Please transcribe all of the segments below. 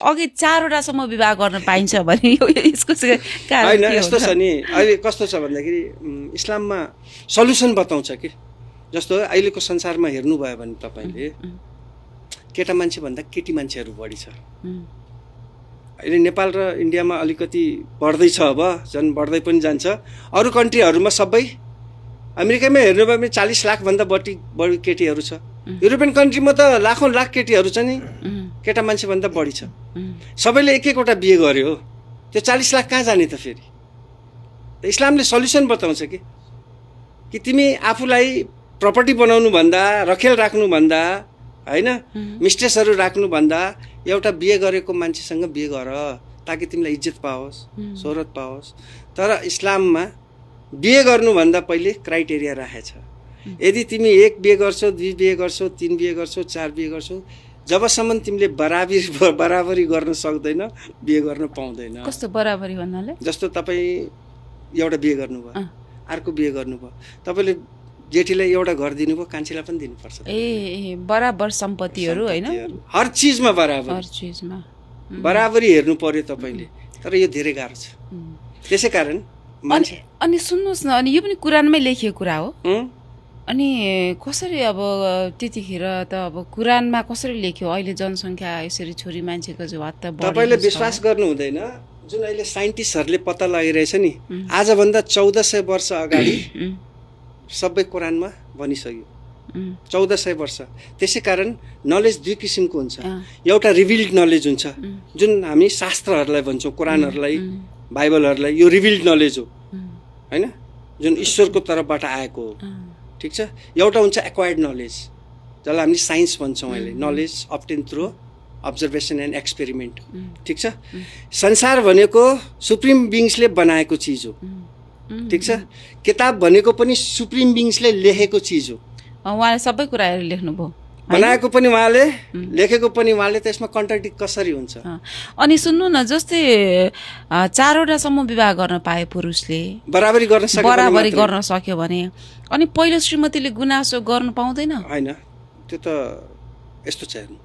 अघि 4वटासम्म विवाह गर्न पाइन्छ भने यसको कारण होइन यस्तो छ नि अहिले कस्तो छ भन्दाखेरि इस्लाममा सल्युसन बताउँछ कि जस्तो अहिलेको संसारमा हेर्नुभयो भने तपाईँले केटा मान्छे भन्दा केटी मान्छेहरू बढी छ अहिले नेपाल र इन्डियामा अलिकति बढ्दैछ अब झन् बढ्दै पनि जान्छ अरू कन्ट्रीहरूमा सबै अमेरिकामै हेर्नुभयो भने 40 लाखभन्दा बढी केटीहरू छ युरोपियन कन्ट्रीमा त लाखौँ लाख केटीहरू छ नि केटा मान्छेभन्दा बढी छ सबैले एक एकवटा बिहे गर्यो त्यो 40 लाख कहाँ जाने त फेरि त इस्लामले सल्युसन बताउँछ कि तिमी आफूलाई प्रपर्टी बनाउनु भन्दा रखेल राख्नु भन्दा हैन मिस्ट्रेसहरू राख्नु भन्दा एउटा बिहे गरेको मान्छेसँग बिहे गर ताकि तिमीलाई इज्जत पाओस् शोहरत पाओस् तर इस्लाममा बिहे गर्नुभन्दा पहिले क्राइटेरिया राखेछ यदि तिमी 1 बिहे गर्छौ 2 बिहे गर्छौ 3 बिहे गर्छौ 4 बिहे गर्छौ जबसम्म तिमीले बराबरी गर्न सक्दैन बिहे गर्न पाउँदैन कस्तो बराबरी भन्नाले जस्तो तपाईँ एउटा बिहे गर्नुभयो अर्को बिहे गर्नुभयो तपाईले जेठीलाई एउटा घर दिनुभयो कान्छीलाई पनि दिनुपर्छ ए बराबर सम्पत्तिहरू हैन हर चीजमा बराबर हर चीजमा बराबरी हेर्नु पर्यो तपाईले तर यो धेरै गाह्रो छ त्यसैकारण अनि सुन्नुस् न अनि यो पनि कुरानमै लेखिएको कुरा हो अनि कसरी अब त्यतिखेर त अब कुरानमा कसरी लेख्यो अहिले जनसङ्ख्या यसरी छोरी मान्छेको जो हत्ता बढेको छ तपाईले विश्वास गर्नु हुँदैन जुन अहिले साइन्टिस्टहरूले पत्ता लगाइरहेछ नि आजभन्दा 1400 वर्ष अगाडि सबै कुरानमा भनिसक्यो 1400 वर्ष त्यसैकारण नलेज दुई किसिमको हुन्छ एउटा रिभिल्ड नलेज हुन्छ जुन हामी शास्त्रहरूलाई भन्छौँ कुरानहरूलाई बाइबलहरूलाई यो रिभिल्ड नलेज हो हैन जुन ईश्वरको तर्फबाट आएको हो ठीक छ एउटा हुन्छ एक्वायर्ड नलेज जसलाई हामीले साइन्स भन्छौँ अहिले knowledge obtain through observation and experiment ठीक छ संसार भनेको सुप्रिम बिङ्सले बनाएको चिज हो ठीक छ किताब भनेको पनि सुप्रिम बिङ्सले लेखेको चिज हो उहाँले सबै कुराहरू लेख्नुभयो बनाएको पनि उहाँले लेखेको पनि उहाँले त्यसमा कन्ट्राडिक्ट कसरी हुन्छ अनि सुन्नु न जस्तै 4वटासम्म विवाह गर्न पाए पुरुषले बराबरी गर्न सक्यो भने अनि पहिलो श्रीमतीले गुनासो गर्न पाउँदैन हैन त्यो त यस्तो छ हेर्नु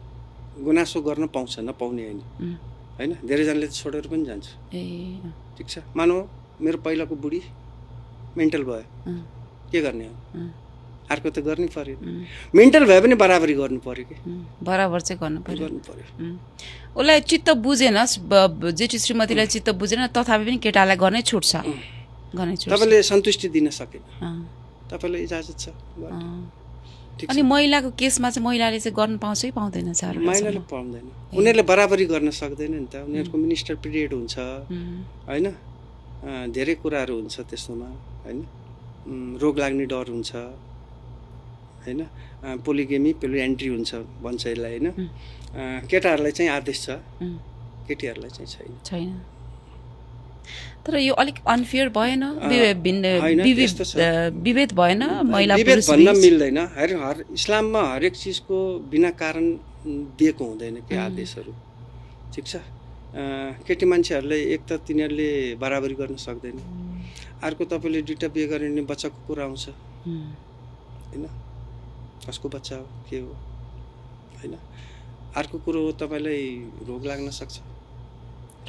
गुनासो गर्न पाउँछ नपाउने हैन हैन धेरैजनाले छोडेर पनि जान्छ ए ठीक छ मानौ मेरो पहिलाको बुढी मेन्टल भयो के गर्ने हो अर्को त गर्नै पर्यो मेन्टल भए पनि बराबरी गर्नु पर्यो कि बराबर चाहिँ गर्नु पर्यो उसलाई चित्त बुझेन जेठी श्रीमतीलाई चित्त बुझेन तथापि पनि केटालाई गर्नै छुट्छ तपाईले सन्तुष्टि दिन सकेन तपाईलाई इजाजत छ अनि महिलाको केसमा चाहिँ महिलाले चाहिँ गर्न पाउँछ कि पाउँदैन महिलाले पाउँदैन उनीहरूले बराबरी गर्न सक्दैन नि त उनीहरूको मिनिस्टर पिरियड हुन्छ हैन धेरै कुराहरू हुन्छ त्यसमा हैन रोग लाग्ने डर हुन्छ हैन पोलिगेमी पोलिएन्ट्री हुन्छ भन्छ यसलाई हैन केटाहरूलाई चाहिँ आदेश छ केटीहरूलाई चाहिँ छैन तर यो अलिक अनफेयर भएन विभेद भएन महिला विभेद भन्न मिल्दैन हर इस्लाममा हरेक चिजको बिना कारण दिएको हुँदैन के आदेशहरू ठिक छ केटी मान्छेहरूले एक त तिनीहरूले बराबरी गर्न सक्दैन अर्को तपाईँले दुईटा बिहे गर्ने भने बच्चाको कुरा आउँछ हैन कसको बच्चा हो के हो हैन अर्को कुरो हो तपाईँलाई रोग लाग्न सक्छ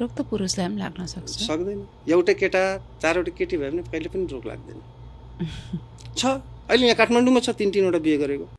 रोग त पुरुषलाई पनि लाग्न सक्दैन एउटा केटा 4वटा केटी भए पनि कहिले पनि रोग लाग्दैन छ अहिले यहाँ काठमाडौँमा छ 3-3 वटा बिहे गरेको